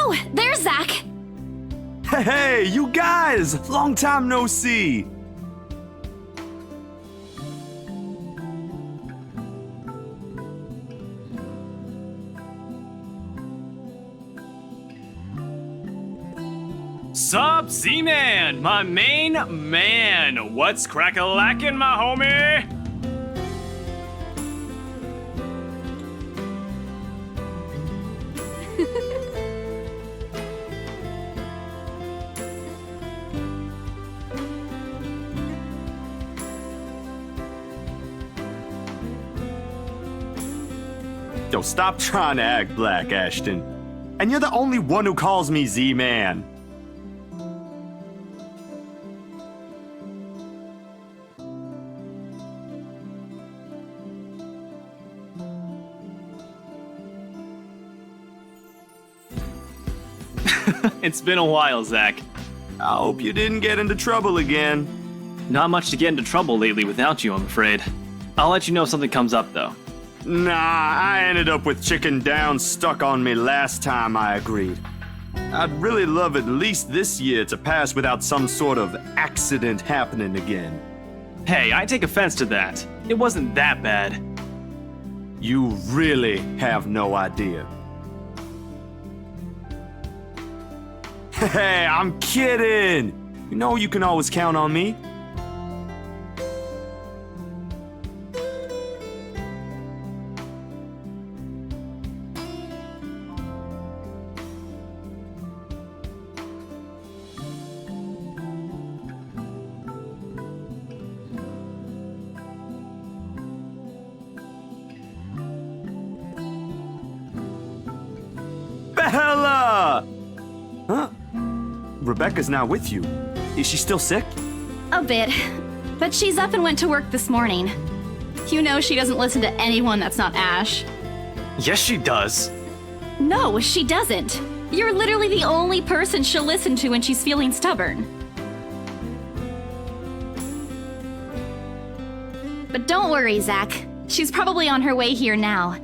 Oh, there's Zach! Hey, you guys! Long time no see! Sup, Z-Man, my main man. What's crack-a-lackin', my homie? Yo, stop trying to act black, Ashton. And you're the only one who calls me Z-Man. It's been a while, Zach. I hope you didn't get into trouble again. Not much to get into trouble lately without you, I'm afraid. I'll let you know if something comes up, though. Nah, I ended up with Chicken Down stuck on me last time I agreed. I'd really love at least this year to pass without some sort of accident happening again. Hey, I take offense to that. It wasn't that bad. You really have no idea. Hey, I'm kidding! You know you can always count on me. Bella! Huh? Rebecca's not with you. Is she still sick? A bit. But she's up and went to work this morning. You know she doesn't listen to anyone that's not Ash. Yes, she does. No, she doesn't. You're literally the only person she'll listen to when she's feeling stubborn. But don't worry, Zach. She's probably on her way here now.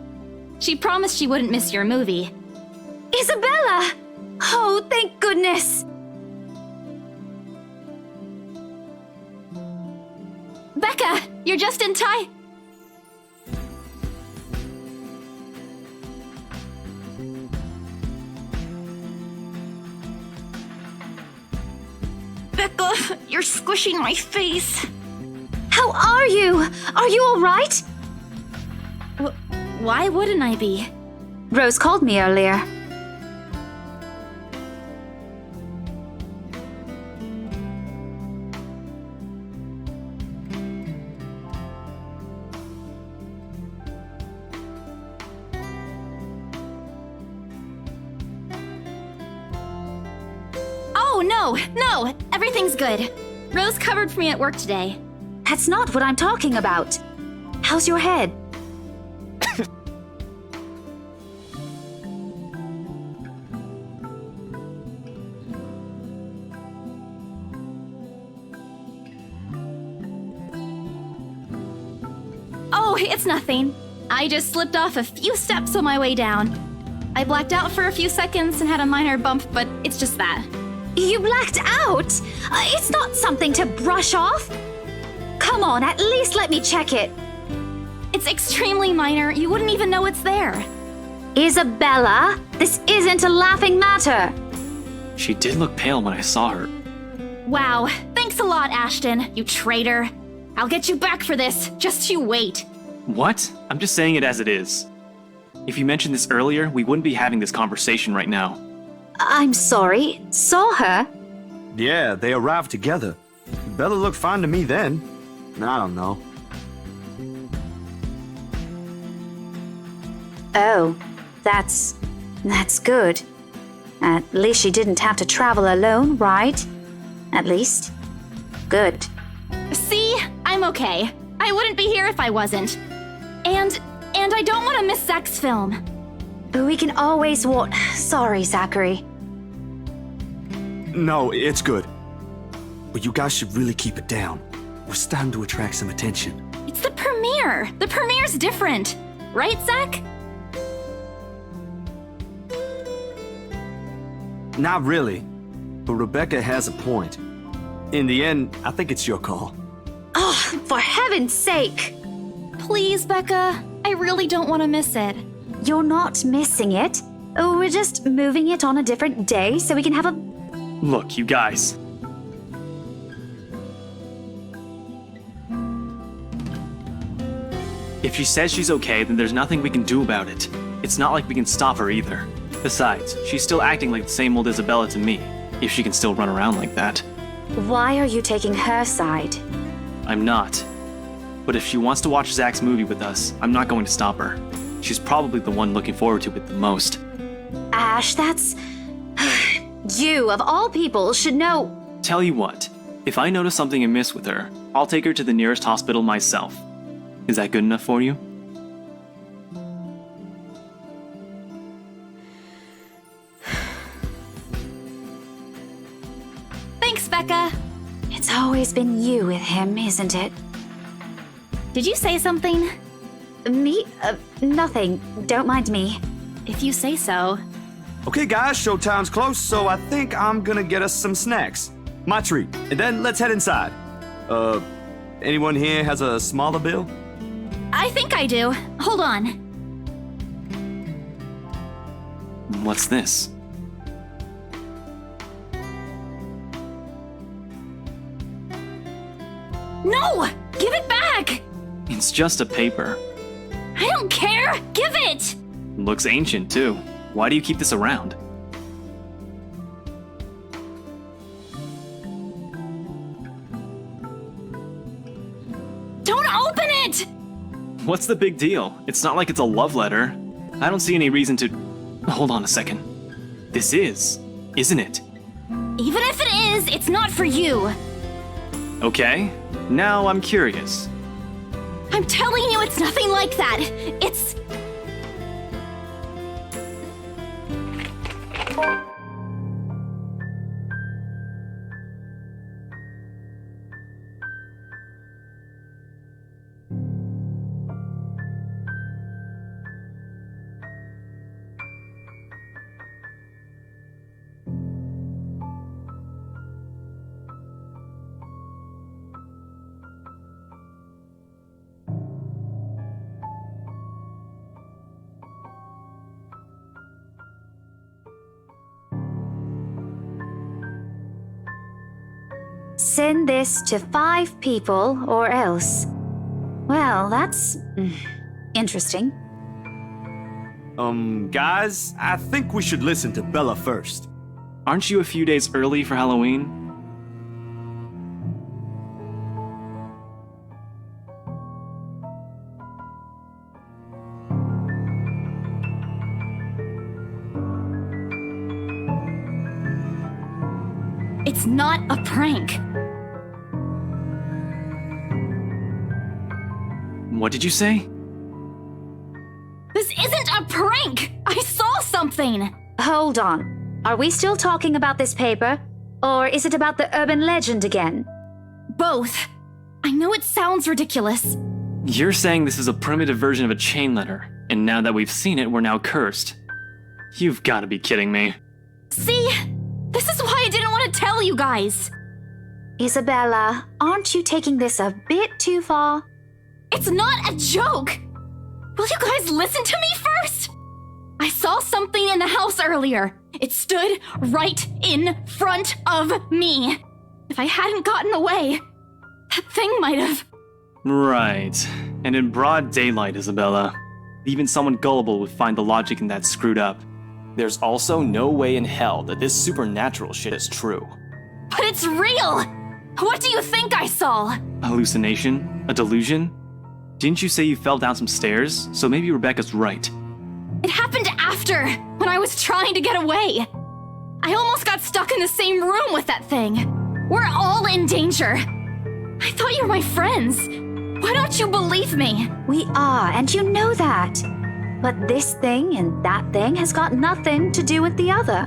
She promised she wouldn't miss your movie. Isabella! Oh, thank goodness! Becca, you're just in time. Becca, you're squishing my face. How are you? Are you all right? Why wouldn't I be? Rose called me earlier. Oh, no, everything's good. Rose covered for me at work today. That's not what I'm talking about. How's your head? Oh, it's nothing. I just slipped off a few steps on my way down. I blacked out for a few seconds and had a minor bump, but it's just that. You blacked out? It's not something to brush off. Come on, at least let me check it. It's extremely minor. You wouldn't even know it's there. Isabella, this isn't a laughing matter. She did look pale when I saw her. Wow, thanks a lot, Ashton, you traitor. I'll get you back for this. Just you wait. What? I'm just saying it as it is. If you mentioned this earlier, we wouldn't be having this conversation right now. I'm sorry. Saw her? Yeah, they arrived together. Bella looked fine to me then. I don't know. Oh, that's good. At least she didn't have to travel alone, right? At least. Good. See? I'm okay. I wouldn't be here if I wasn't. And I don't want to miss Zach's film. We can always watch. Sorry, Zachary. No, it's good. But you guys should really keep it down. We're starting to attract some attention. It's the premiere. The premiere's different. Right, Zach? Not really. But Rebecca has a point. In the end, I think it's your call. Oh, for heaven's sake! Please, Becca. I really don't want to miss it. You're not missing it. Oh, we're just moving it on a different day so we can have a... Look, you guys. If she says she's okay, then there's nothing we can do about it. It's not like we can stop her either. Besides, she's still acting like the same old Isabella to me, if she can still run around like that. Why are you taking her side? I'm not. But if she wants to watch Zach's movie with us, I'm not going to stop her. She's probably the one looking forward to it the most. Ash, that's... You, of all people, should know... Tell you what, if I notice something amiss with her, I'll take her to the nearest hospital myself. Is that good enough for you? Thanks, Becca. It's always been you with him, isn't it? Did you say something? Me? Nothing. Don't mind me. If you say so. Okay, guys, showtime's close, so I think I'm gonna get us some snacks. My treat. And then let's head inside. Anyone here has a smaller bill? I think I do. Hold on. What's this? No! Give it back! It's just a paper. I don't care! Give it! Looks ancient, too. Why do you keep this around? Don't open it! What's the big deal? It's not like it's a love letter. I don't see any reason to... Hold on a second. This is, isn't it? Even if it is, it's not for you. Okay, now I'm curious. I'm telling you, it's nothing like that. It's... Send this to 5 people or else. Well, that's... interesting. Guys, I think we should listen to Bella first. Aren't you a few days early for Halloween? It's not a prank. What did you say? This isn't a prank! I saw something! Hold on. Are we still talking about this paper? Or is it about the urban legend again? Both. I know it sounds ridiculous. You're saying this is a primitive version of a chain letter, and now that we've seen it, we're now cursed. You've got to be kidding me. See? This is why I didn't want to tell you guys. Isabella, aren't you taking this a bit too far? It's not a joke! Will you guys listen to me first? I saw something in the house earlier. It stood right in front of me. If I hadn't gotten away, that thing might have... Right. And in broad daylight, Isabella. Even someone gullible would find the logic in that screwed up. There's also no way in hell that this supernatural shit is true. But it's real! What do you think I saw? A hallucination? A delusion? Didn't you say you fell down some stairs? So maybe Rebecca's right. It happened after, when I was trying to get away. I almost got stuck in the same room with that thing. We're all in danger. I thought you were my friends. Why don't you believe me? We are, and you know that. But this thing and that thing has got nothing to do with the other.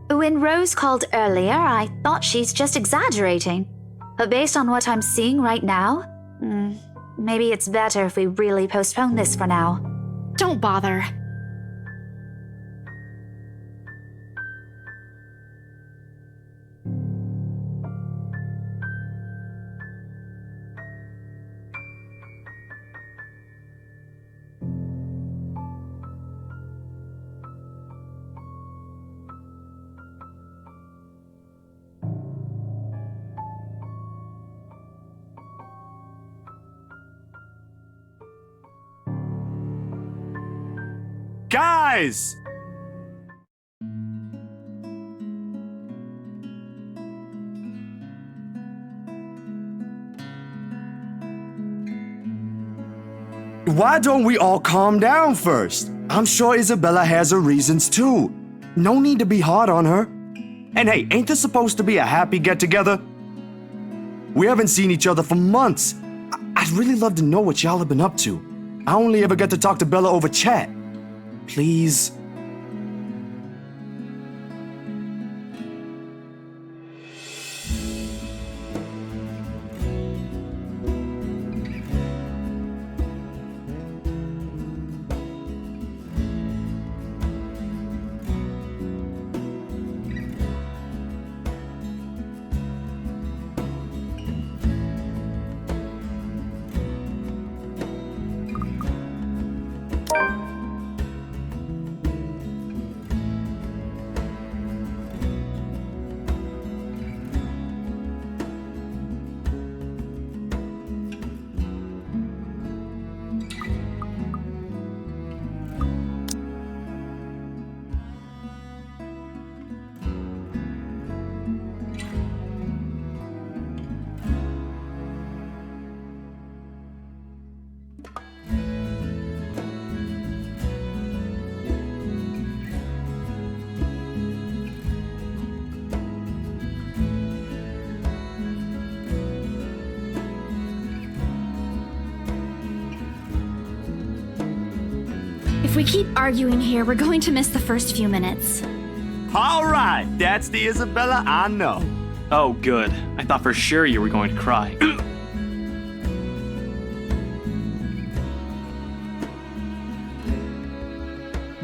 When Rose called earlier, I thought she's just exaggerating. But based on what I'm seeing right now, maybe it's better if we really postpone this for now. Don't bother. Guys! Why don't we all calm down first? I'm sure Isabella has her reasons too. No need to be hard on her. And hey, ain't this supposed to be a happy get-together? We haven't seen each other for months. I'd really love to know what y'all have been up to. I only ever get to talk to Bella over chat. Please. If we keep arguing here, we're going to miss the first few minutes. All right, that's the Isabella I know. Oh, good. I thought for sure you were going to cry.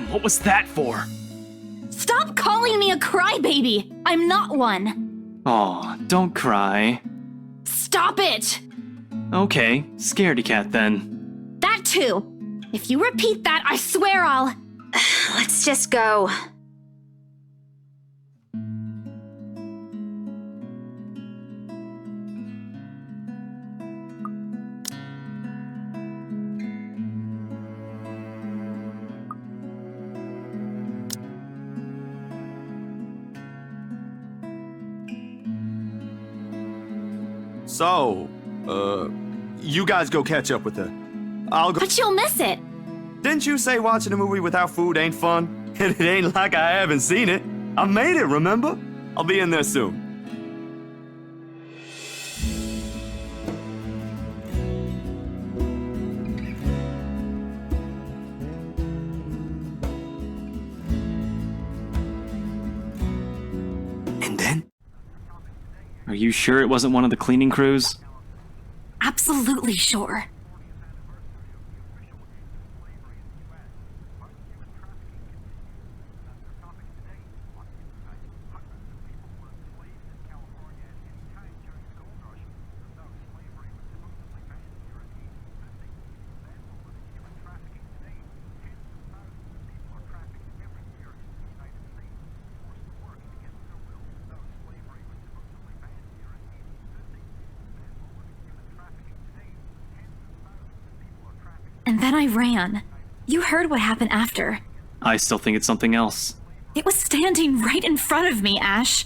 What was that for? Stop calling me a crybaby! I'm not one! Aw, don't cry. Stop it! Okay, scaredy cat then. That too! If you repeat that, I swear I'll... Let's just go. So, you guys go catch up with her. I'll go. But you'll miss it! Didn't you say watching a movie without food ain't fun? And it ain't like I haven't seen it. I made it, remember? I'll be in there soon. And then? Are you sure it wasn't one of the cleaning crews? Absolutely sure. And then I ran. You heard what happened after. I still think it's something else. It was standing right in front of me, Ash.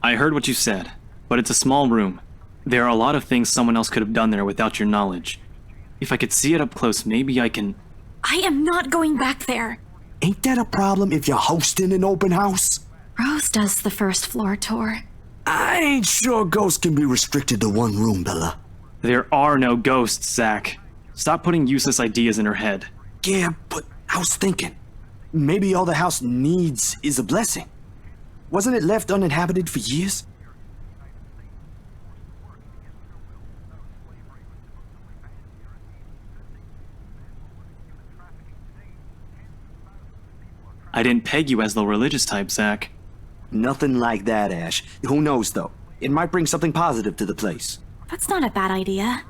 I heard what you said, but it's a small room. There are a lot of things someone else could have done there without your knowledge. If I could see it up close, maybe I can... I am not going back there. Ain't that a problem if you're hosting an open house? Rose does the first floor tour. I ain't sure ghosts can be restricted to one room, Bella. There are no ghosts, Zach. Stop putting useless ideas in her head. Yeah, but I was thinking, maybe all the house needs is a blessing. Wasn't it left uninhabited for years? I didn't peg you as the religious type, Zach. Nothing like that, Ash. Who knows, though? It might bring something positive to the place. That's not a bad idea.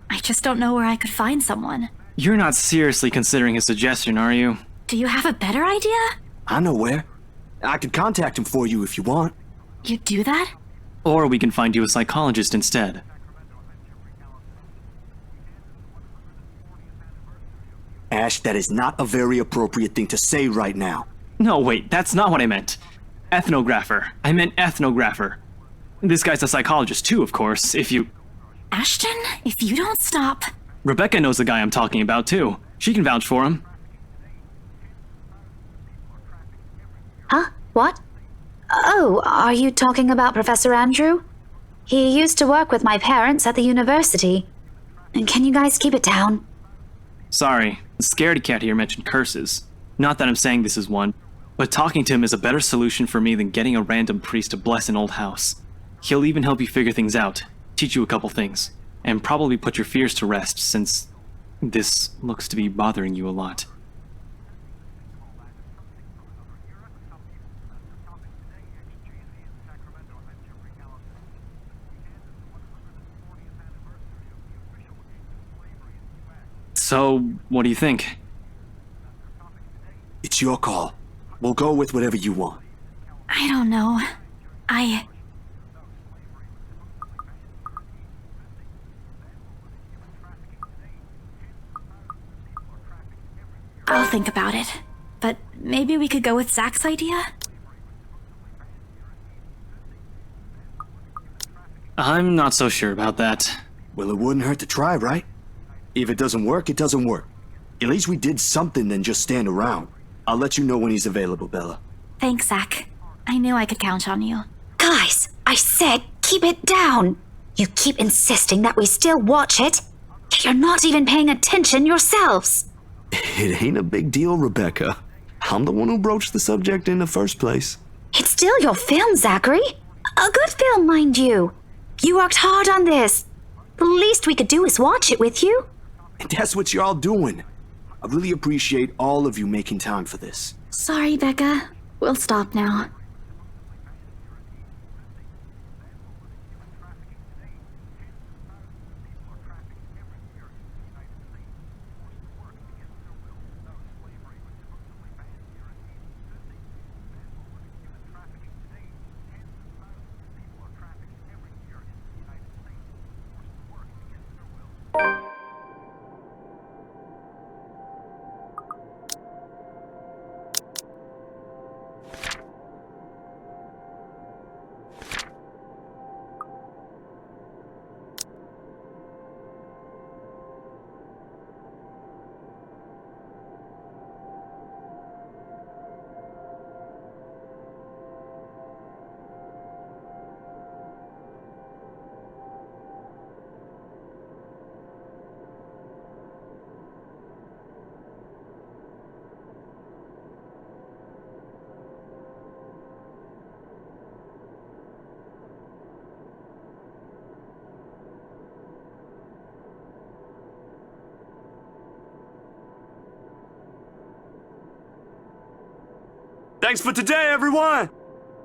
I just don't know where I could find someone. You're not seriously considering his suggestion, are you? Do you have a better idea? I know where. I could contact him for you if you want. You'd do that? Or we can find you a psychologist instead. Ash, that is not a very appropriate thing to say right now. No, wait, that's not what I meant. Ethnographer. I meant ethnographer. This guy's a psychologist too, of course, if you... Ashton, if you don't stop... Rebecca knows the guy I'm talking about too. She can vouch for him. Huh? What? Oh, are you talking about Professor Andrew? He used to work with my parents at the university. Can you guys keep it down? Sorry, the scaredy cat here mentioned curses. Not that I'm saying this is one, but talking to him is a better solution for me than getting a random priest to bless an old house. He'll even help you figure things out, teach you a couple things, and probably put your fears to rest since this looks to be bothering you a lot. So, what do you think? It's your call. We'll go with whatever you want. I don't know. I'll think about it. But maybe we could go with Zach's idea? I'm not so sure about that. Well, it wouldn't hurt to try, right? If it doesn't work, it doesn't work. At least we did something than just stand around. I'll let you know when he's available, Bella. Thanks, Zach. I knew I could count on you. Guys, I said keep it down. You keep insisting that we still watch it, yet you're not even paying attention yourselves. It ain't a big deal, Rebecca. I'm the one who broached the subject in the first place. It's still your film, Zachary. A good film, mind you. You worked hard on this. The least we could do is watch it with you. And that's what y'all doing. I really appreciate all of you making time for this. Sorry, Becca. We'll stop now. Thanks for today, everyone!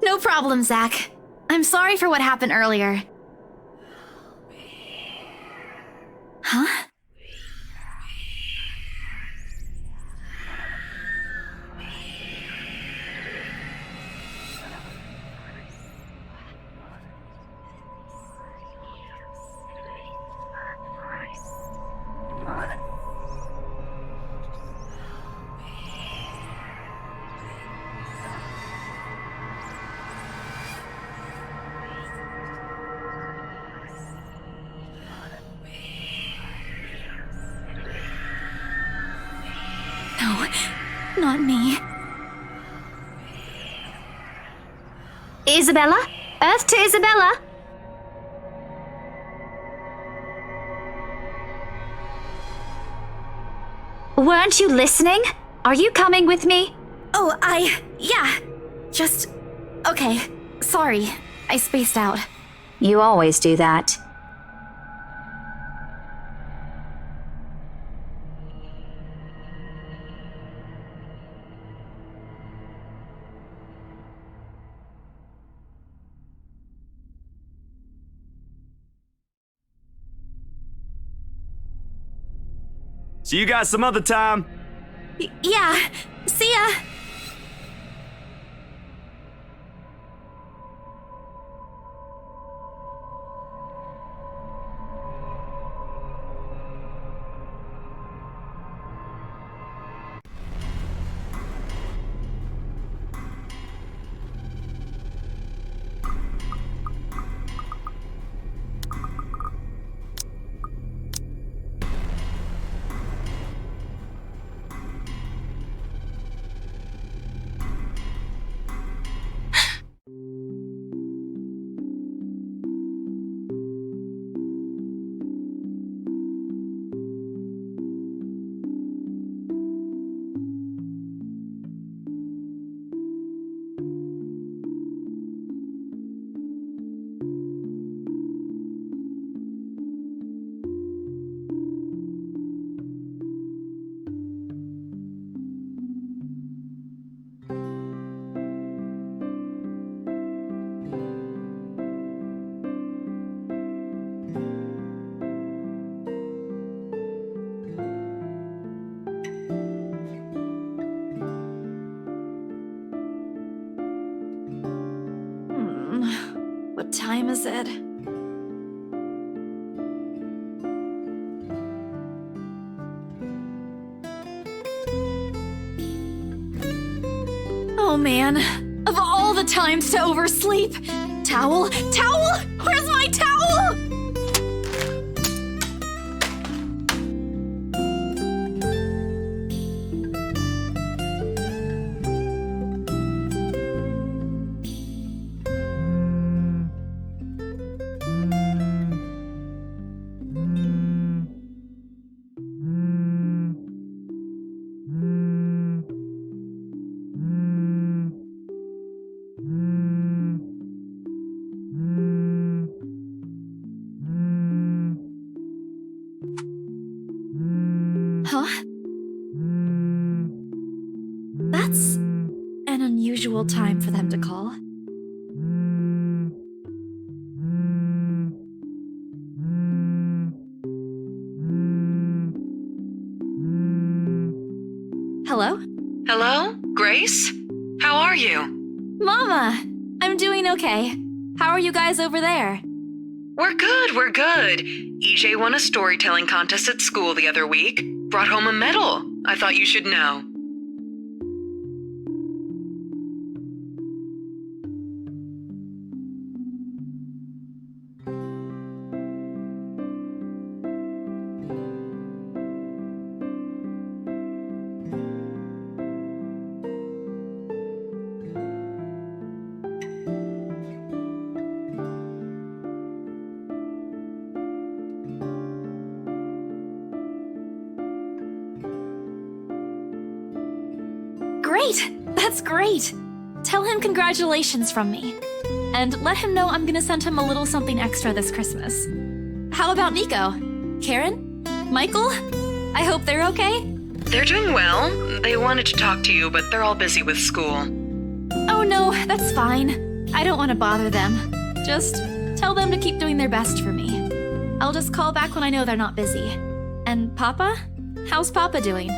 No problem, Zach. I'm sorry for what happened earlier. Huh? No, not me. Isabella? Earth to Isabella? Weren't you listening? Are you coming with me? Oh, yeah. Just... Okay. Sorry. I spaced out. You always do that. See you guys some other time. Yeah, see ya! What time is it? Oh man, of all the times to oversleep! Towel? Towel? Where's my towel? Huh? That's an unusual time for them to call. Hello? Hello? Grace? How are you? Mama! I'm doing okay. How are you guys over there? We're good. EJ won a storytelling contest at school the other week. Brought home a medal. I thought you should know. Great! That's great! Tell him congratulations from me. And let him know I'm gonna send him a little something extra this Christmas. How about Nico? Karen? Michael? I hope they're okay? They're doing well. They wanted to talk to you, but they're all busy with school. Oh no, that's fine. I don't want to bother them. Just tell them to keep doing their best for me. I'll just call back when I know they're not busy. And Papa? How's Papa doing?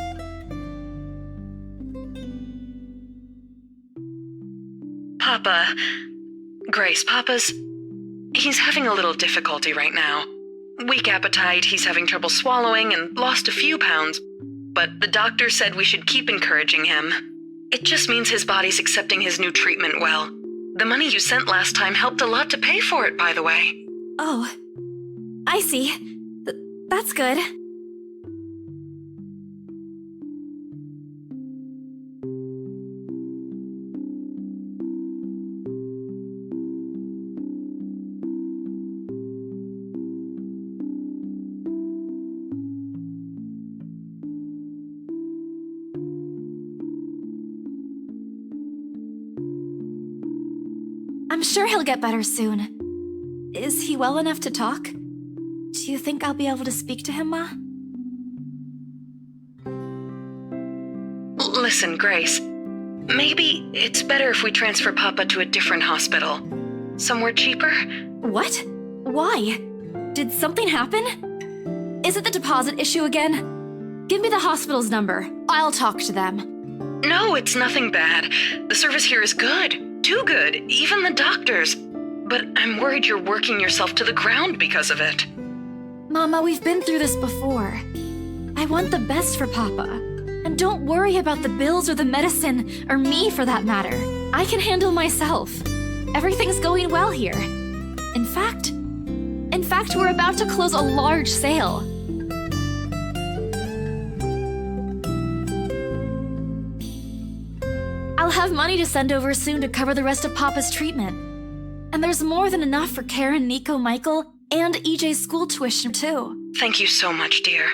Papa. Grace, he's having a little difficulty right now. Weak appetite, he's having trouble swallowing, and lost a few pounds. But the doctor said we should keep encouraging him. It just means his body's accepting his new treatment well. The money you sent last time helped a lot to pay for it, by the way. Oh, I see. That's good. I'm sure he'll get better soon. Is he well enough to talk? Do you think I'll be able to speak to him, Ma? Listen, Grace. Maybe it's better if we transfer Papa to a different hospital. Somewhere cheaper? What? Why? Did something happen? Is it the deposit issue again? Give me the hospital's number. I'll talk to them. No, it's nothing bad. The service here is good. Too good, even the doctors. But I'm worried you're working yourself to the ground because of it. Mama, we've been through this before. I want the best for Papa. And don't worry about the bills or the medicine, or me for that matter. I can handle myself. Everything's going well here. In fact, we're about to close a large sale. I'll have money to send over soon to cover the rest of Papa's treatment. And there's more than enough for Karen, Nico, Michael, and EJ's school tuition too. Thank you so much, dear.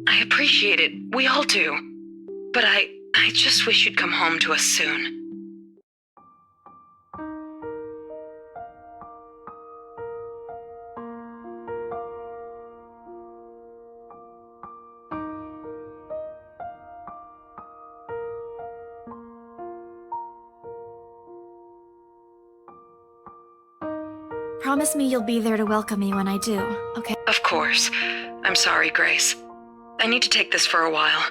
I appreciate it. We all do. But I just wish you'd come home to us soon. Promise me you'll be there to welcome me when I do, okay? Of course. I'm sorry, Grace. I need to take this for a while.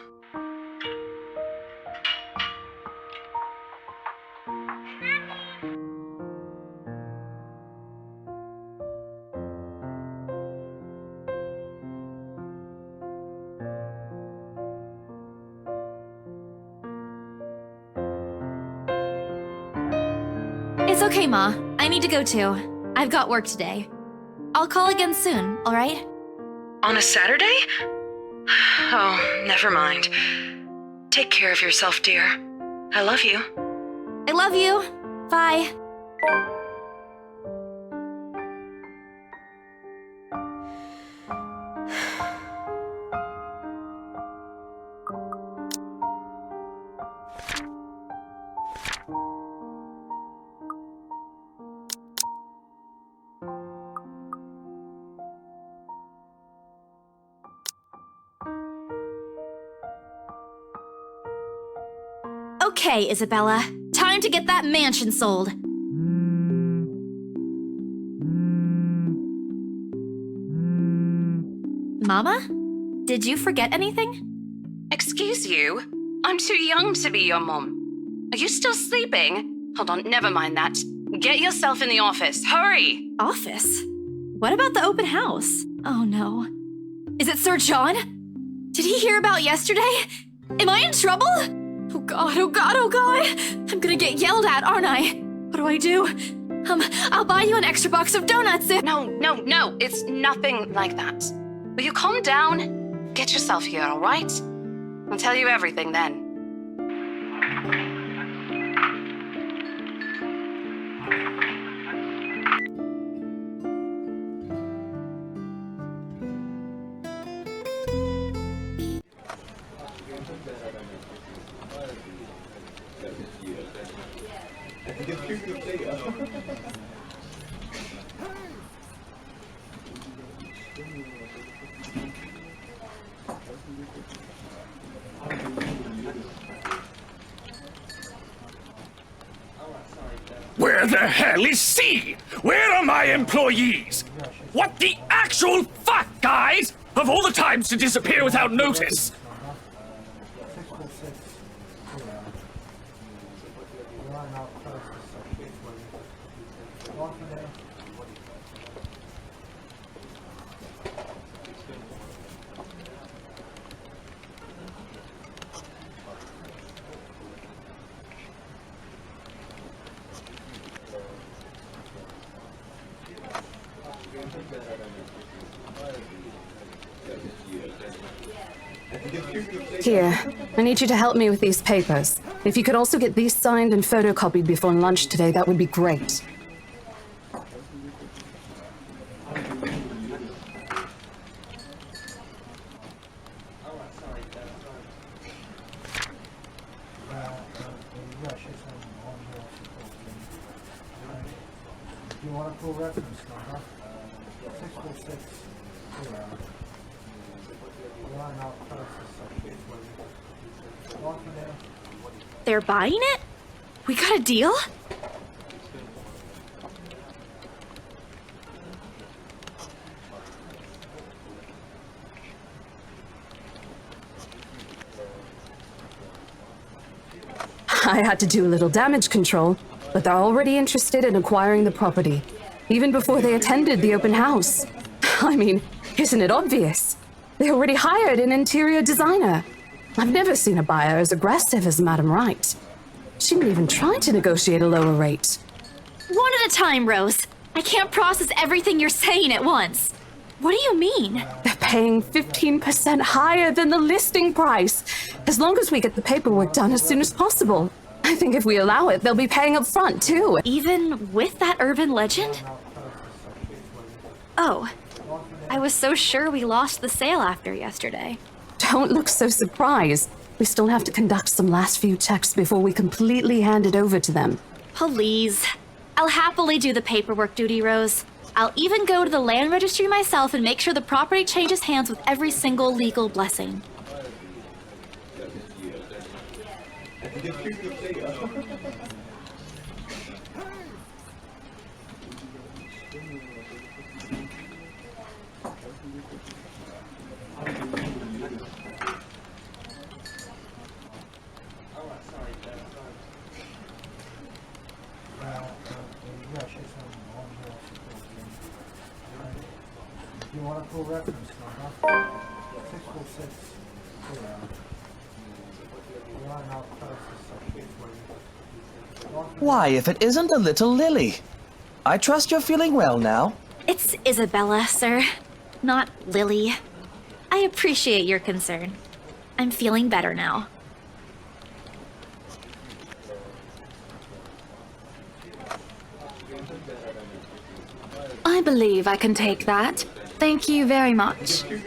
It's okay, Ma. I need to go too. I've got work today. I'll call again soon, alright? On a Saturday? Oh, never mind. Take care of yourself, dear. I love you. I love you. Bye. Okay, Isabella. Time to get that mansion sold. Mama? Did you forget anything? Excuse you? I'm too young to be your mom. Are you still sleeping? Hold on, never mind that. Get yourself in the office. Hurry! Office? What about the open house? Oh no. Is it Sir John? Did he hear about yesterday? Am I in trouble? Oh god, oh god, oh god! I'm gonna get yelled at, aren't I? What do? I'll buy you an extra box of donuts if— No, it's nothing like that. Will you calm down? Get yourself here, all right? I'll tell you everything then. Where the hell is C? Where are my employees? What the actual fuck, guys? Of all the times to disappear without notice! Here, I need you to help me with these papers. If you could also get these signed and photocopied before lunch today, that would be great. They're buying it? We got a deal? I had to do a little damage control, but they're already interested in acquiring the property, even before they attended the open house. I mean, isn't it obvious? They already hired an interior designer. I've never seen a buyer as aggressive as Madame Wright. She didn't even try to negotiate a lower rate. One at a time, Rose. I can't process everything you're saying at once. What do you mean? They're paying 15% higher than the listing price, as long as we get the paperwork done as soon as possible. I think if we allow it, they'll be paying up front, too. Even with that urban legend? Oh, I was so sure we lost the sale after yesterday. Don't look so surprised. We still have to conduct some last few checks before we completely hand it over to them. Please. I'll happily do the paperwork duty, Rose. I'll even go to the land registry myself and make sure the property changes hands with every single legal blessing. You want a full reference number? 646. Why, if it isn't the little Lily? I trust you're feeling well now. It's Isabella, sir, not Lily. I appreciate your concern. I'm feeling better now. I believe I can take that. Thank you very much. Do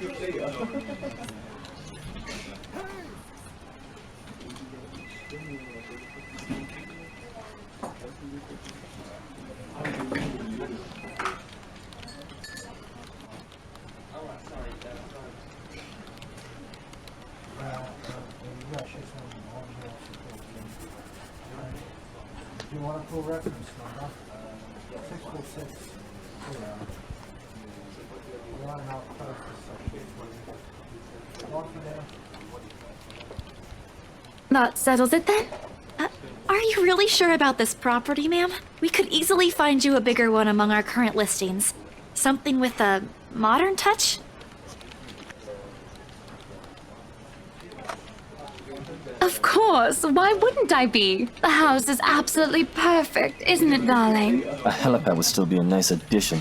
you want a full reference number? 646. That settles it then? Are you really sure about this property, ma'am? We could easily find you a bigger one among our current listings. Something with a modern touch? Of course, why wouldn't I be? The house is absolutely perfect, isn't it, darling? A helipad would still be a nice addition.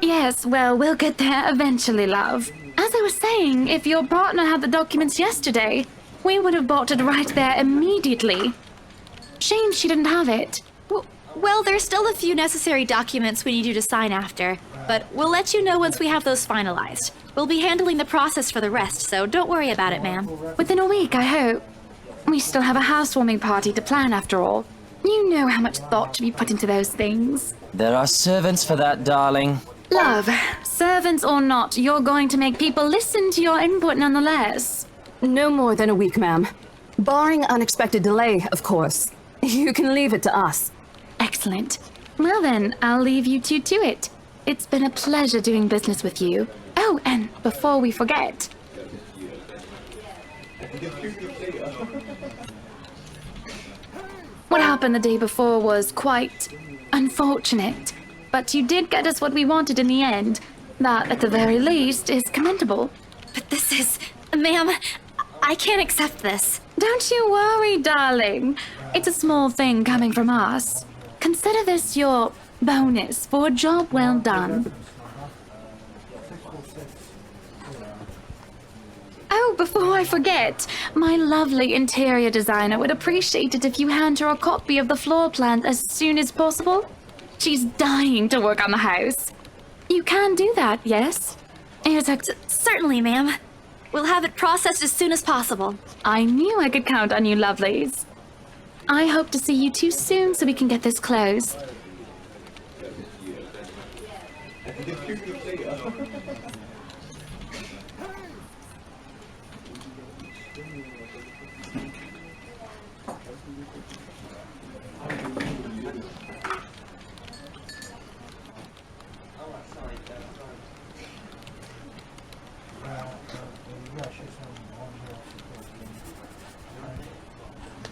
Yes, well, we'll get there eventually, love. As I was saying, if your partner had the documents yesterday, we would have bought it right there immediately. Shame she didn't have it. Well, there's still a few necessary documents we need you to sign after, but we'll let you know once we have those finalized. We'll be handling the process for the rest, so don't worry about it, ma'am. Within a week, I hope. We still have a housewarming party to plan after all. You know how much thought should be put into those things. There are servants for that, darling. Love, servants or not, you're going to make people listen to your input nonetheless. No more than a week, ma'am. Barring unexpected delay, of course. You can leave it to us. Excellent. Well then, I'll leave you two to it. It's been a pleasure doing business with you. Oh, and before we forget... What happened the day before was quite unfortunate, but you did get us what we wanted in the end. That, at the very least, is commendable. But this is... Ma'am, I can't accept this. Don't you worry, darling. It's a small thing coming from us. Consider this your bonus for a job well done. Oh, before I forget, my lovely interior designer would appreciate it if you hand her a copy of the floor plan as soon as possible. She's dying to work on the house. You can do that, yes? Certainly, ma'am. We'll have it processed as soon as possible. I knew I could count on you, lovelies. I hope to see you two soon so we can get this closed.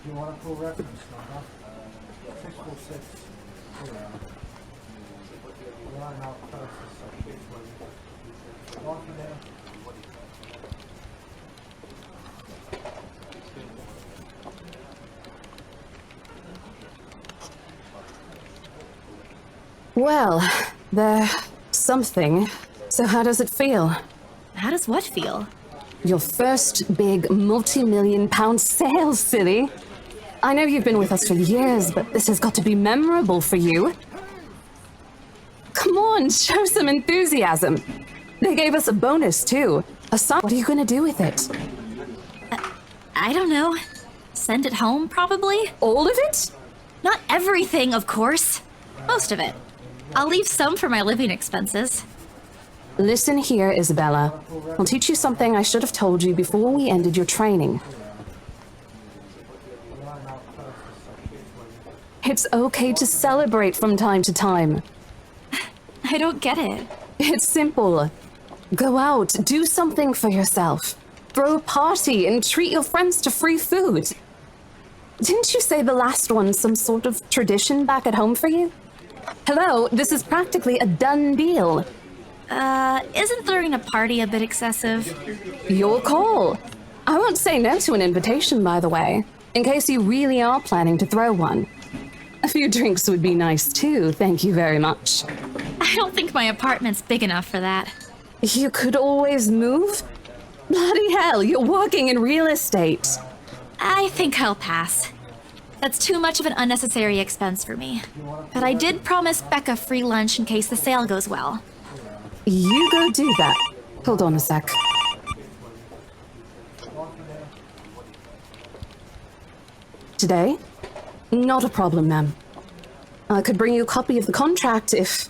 Do want a full reference number? 646. Line out first. Walk you there. Well, there's something. So how does it feel? How does what feel? Your first big multi-million-pound sale, silly. I know you've been with us for years, but this has got to be memorable for you. Come on, show some enthusiasm. They gave us a bonus, too. A song. What are you gonna do with it? I don't know. Send it home, probably? All of it? Not everything, of course. Most of it. I'll leave some for my living expenses. Listen here, Isabella. I'll teach you something I should have told you before we ended your training. It's okay to celebrate from time to time. I don't get it. It's simple. Go out, do something for yourself. Throw a party and treat your friends to free food. Didn't you say the last one's some sort of tradition back at home for you? Hello, this is practically a done deal. Isn't throwing a party a bit excessive? Your call. I won't say no to an invitation, by the way, in case you really are planning to throw one. A few drinks would be nice too, thank you very much. I don't think my apartment's big enough for that. You could always move? Bloody hell, you're working in real estate. I think I'll pass. That's too much of an unnecessary expense for me. But I did promise Becca free lunch in case the sale goes well. You go do that. Hold on a sec. Today? Not a problem, ma'am. I could bring you a copy of the contract if...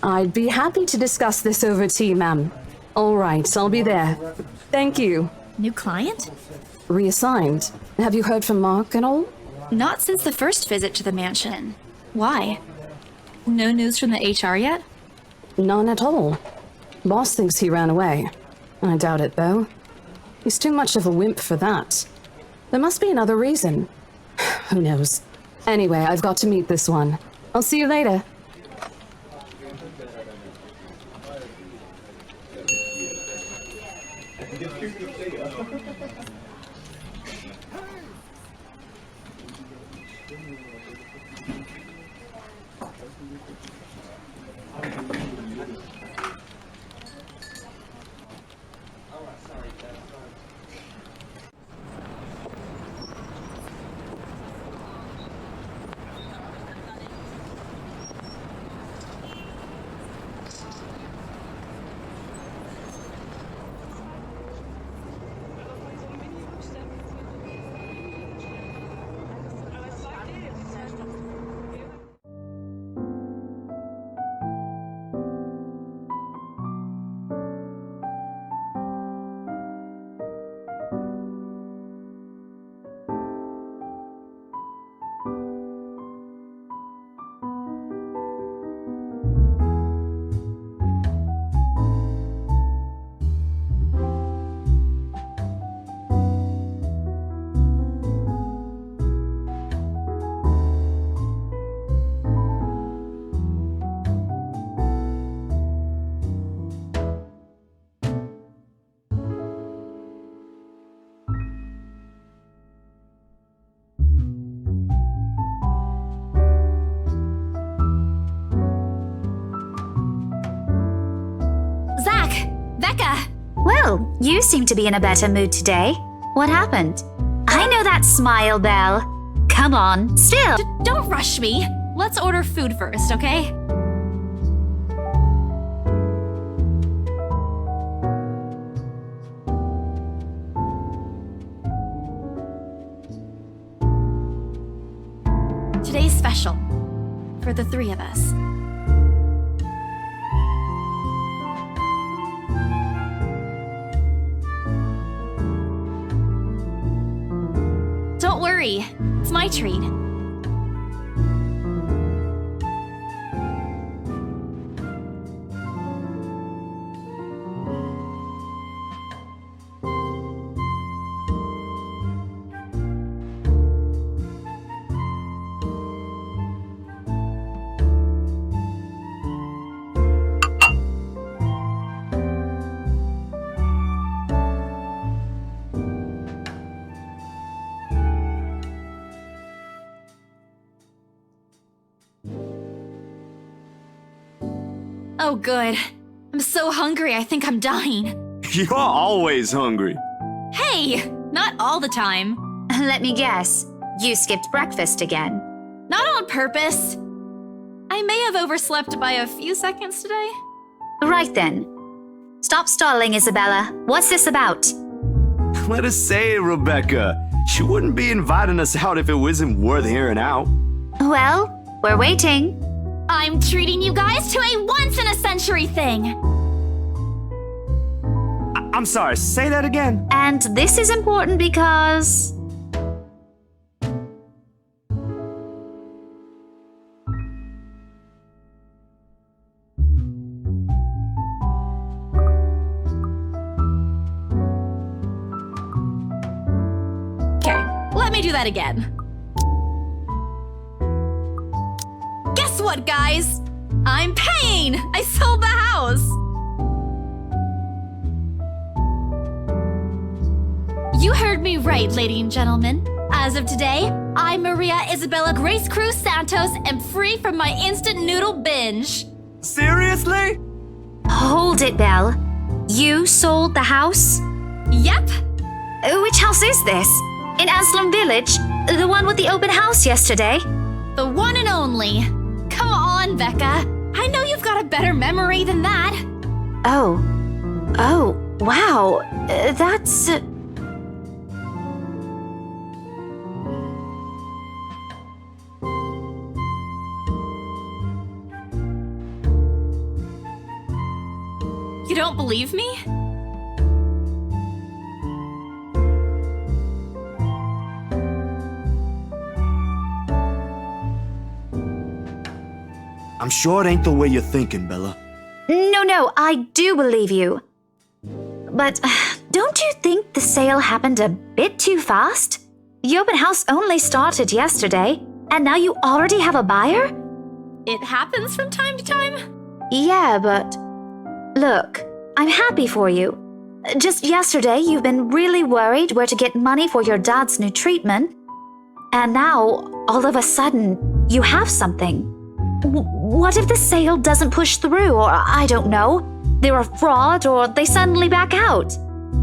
I'd be happy to discuss this over tea, ma'am. All right, I'll be there. Thank you. New client? Reassigned. Have you heard from Mark at all? Not since the first visit to the mansion. Why? No news from the HR yet? None at all. Boss thinks he ran away. I doubt it, though. He's too much of a wimp for that. There must be another reason. Who knows? Anyway, I've got to meet this one. I'll see you later. Well, you seem to be in a better mood today. What happened? I know that smile, Belle. Come on, still. Don't rush me. Let's order food first, okay? special. For the three of us. Don't worry, it's my treat. Oh, good. I'm so hungry, I think I'm dying. You're always hungry. Hey, not all the time. Let me guess. You skipped breakfast again. Not on purpose. I may have overslept by a few seconds today. Right then. Stop stalling, Isabella. What's this about? Let us say, Rebecca, she wouldn't be inviting us out if it wasn't worth hearing out. Well, we're waiting. I'm treating you guys to a once-in-a-century thing. I'm sorry, say that again. And this is important because... Okay, let me do that again. Guess what, guys? I'm paying! I sold the house! You heard me right, ladies and gentlemen. As of today, I'm Maria Isabella Grace Cruz Santos and free from my instant noodle binge. Seriously? Hold it, Belle. You sold the house? Yep. Which house is this? In Aslam Village? The one with the open house yesterday? The one and only. Come on, Becca. I know you've got a better memory than that. Oh, wow. That's... You don't believe me? I'm sure it ain't the way you're thinking, Bella. No, I do believe you. But don't you think the sale happened a bit too fast? The open house only started yesterday, and now you already have a buyer? It happens from time to time. Yeah, but... Look, I'm happy for you. Just yesterday, you've been really worried where to get money for your dad's new treatment. And now, all of a sudden, you have something. What if the sale doesn't push through, or I don't know, they're a fraud, or they suddenly back out?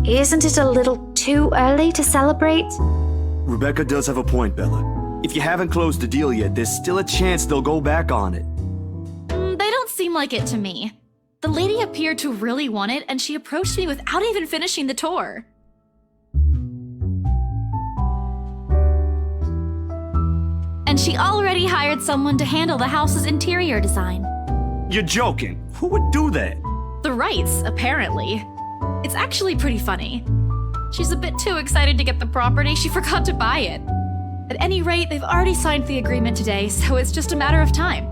Isn't it a little too early to celebrate? Rebecca does have a point, Bella. If you haven't closed the deal yet, there's still a chance they'll go back on it. They don't seem like it to me. The lady appeared to really want it, and she approached me without even finishing the tour. And she already hired someone to handle the house's interior design. You're joking. Who would do that? The Wrights, apparently. It's actually pretty funny. She's a bit too excited to get the property, she forgot to buy it. At any rate, they've already signed the agreement today, so it's just a matter of time.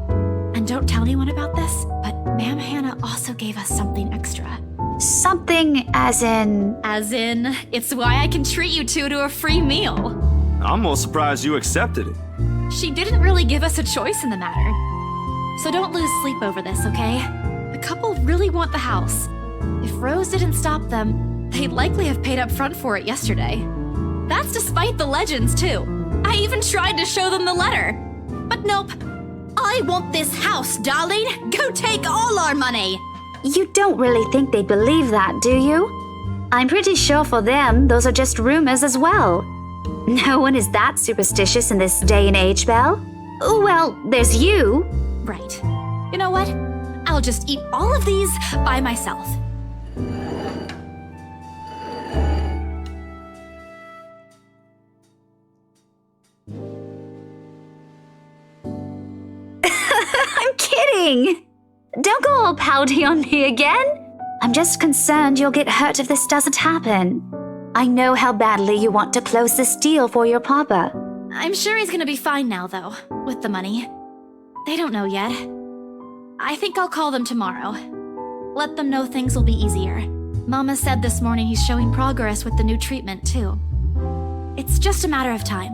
And don't tell anyone about this, but Ma'am Hannah also gave us something extra. Something as in... As in, it's why I can treat you two to a free meal. I'm more surprised you accepted it. She didn't really give us a choice in the matter. So don't lose sleep over this, okay? The couple really want the house. If Rose didn't stop them, they'd likely have paid up front for it yesterday. That's despite the legends, too. I even tried to show them the letter. But nope. I want this house, darling. Go take all our money. You don't really think they believe that, do you? I'm pretty sure for them, those are just rumors as well. No one is that superstitious in this day and age, Belle. Well, there's you. Right. You know what? I'll just eat all of these by myself. I'm kidding! Don't go all pouty on me again. I'm just concerned you'll get hurt if this doesn't happen. I know how badly you want to close this deal for your papa. I'm sure he's gonna be fine now, though, with the money. They don't know yet. I think I'll call them tomorrow. Let them know things will be easier. Mama said this morning he's showing progress with the new treatment, too. It's just a matter of time.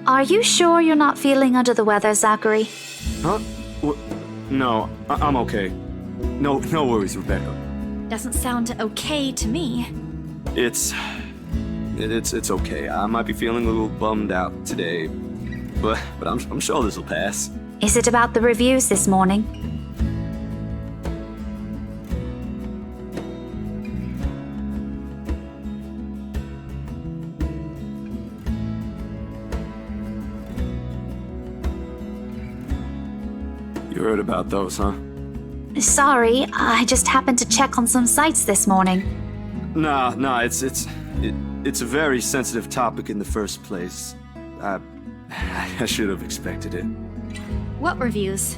Are you sure you're not feeling under the weather, Zachary? Huh? No, I'm okay. No worries, Rebecca. Doesn't sound okay to me. It's okay. I might be feeling a little bummed out today, but I'm sure this will pass. Is it about the reviews this morning? You heard about those, huh? Sorry, I just happened to check on some sites this morning. Nah, it's a very sensitive topic in the first place. I should have expected it. What reviews?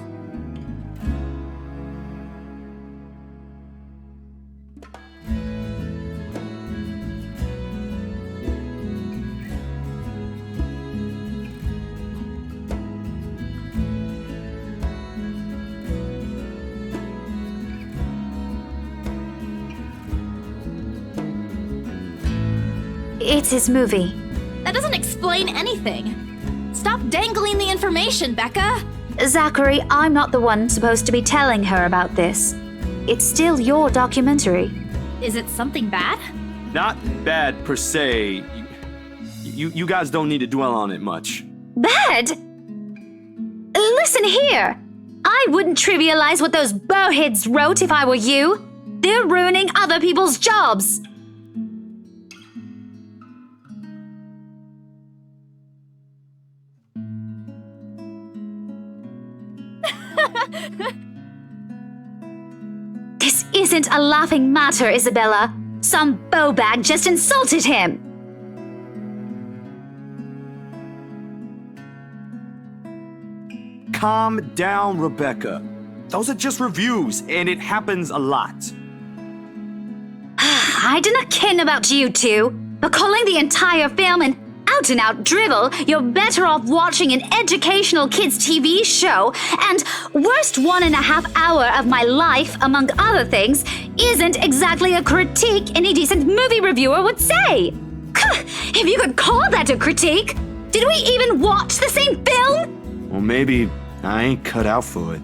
It's his movie. That doesn't explain anything. Stop dangling the information, Becca! Zachary, I'm not the one supposed to be telling her about this. It's still your documentary. Is it something bad? Not bad per se. You guys don't need to dwell on it much. Bad? Listen here. I wouldn't trivialize what those bowheads wrote if I were you. They're ruining other people's jobs. This isn't a laughing matter, Isabella. Some bowbag just insulted him. Calm down, Rebecca. Those are just reviews, and it happens a lot. I do not ken about you two, but calling the entire film an out-and-out drivel, you're better off watching an educational kids' TV show, and worst 1.5 hour of my life, among other things, isn't exactly a critique any decent movie reviewer would say. If you could call that a critique, did we even watch the same film? Well, maybe I ain't cut out for it.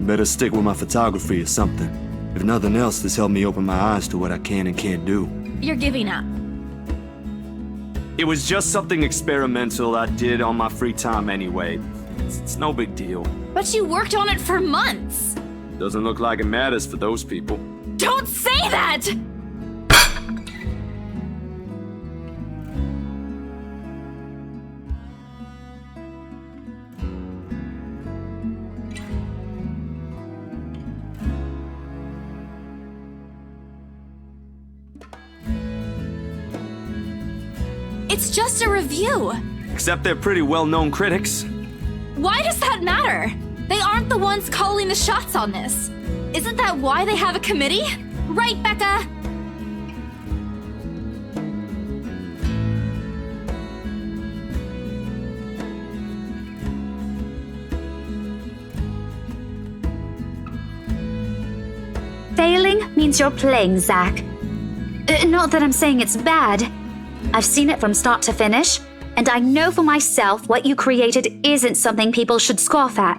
Better stick with my photography or something. If nothing else, this helped me open my eyes to what I can and can't do. You're giving up. It was just something experimental I did on my free time anyway. It's no big deal. But you worked on it for months. Doesn't look like it matters for those people. Don't say that! It's just a review. Except they're pretty well-known critics. Why does that matter? They aren't the ones calling the shots on this. Isn't that why they have a committee? Right, Becca? Failing means you're playing, Zach. Not that I'm saying it's bad. I've seen it from start to finish, and I know for myself what you created isn't something people should scoff at.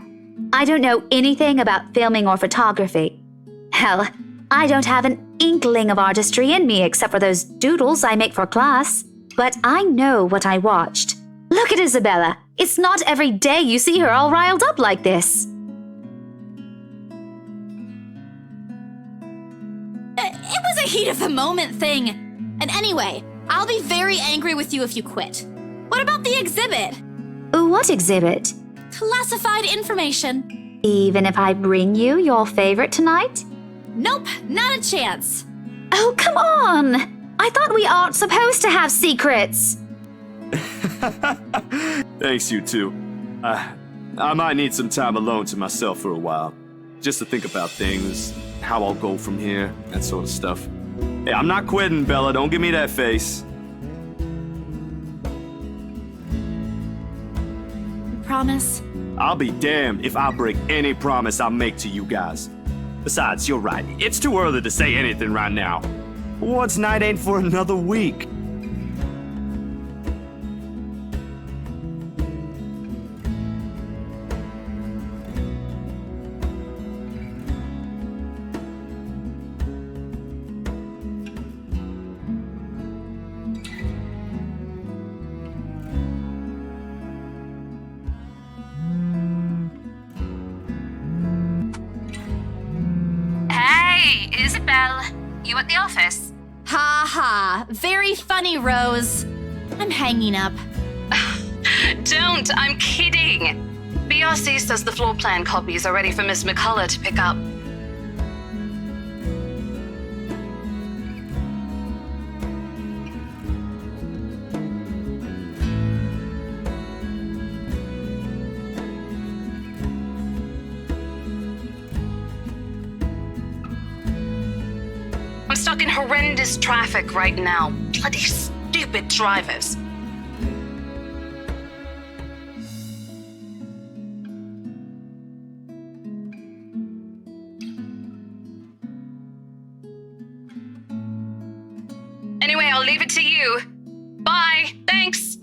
I don't know anything about filming or photography. Hell, I don't have an inkling of artistry in me except for those doodles I make for class. But I know what I watched. Look at Isabella. It's not every day you see her all riled up like this. It was a heat of the moment thing. And anyway, I'll be very angry with you if you quit. What about the exhibit? What exhibit? Classified information. Even if I bring you your favorite tonight? Nope, not a chance. Oh, come on! I thought we aren't supposed to have secrets. Thanks, you two. I might need some time alone to myself for a while. Just to think about things, how I'll go from here, that sort of stuff. Hey, I'm not quitting, Bella. Don't give me that face. Promise? I'll be damned if I break any promise I make to you guys. Besides, you're right. It's too early to say anything right now. What's night ain't for another week. Hey, Isabel. You at the office? Ha ha. Very funny, Rose. I'm hanging up. Don't, I'm kidding. BRC says the floor plan copies are ready for Miss McCullough to pick up. I'm stuck in horrendous traffic right now. Bloody stupid drivers. Anyway, I'll leave it to you. Bye. Thanks.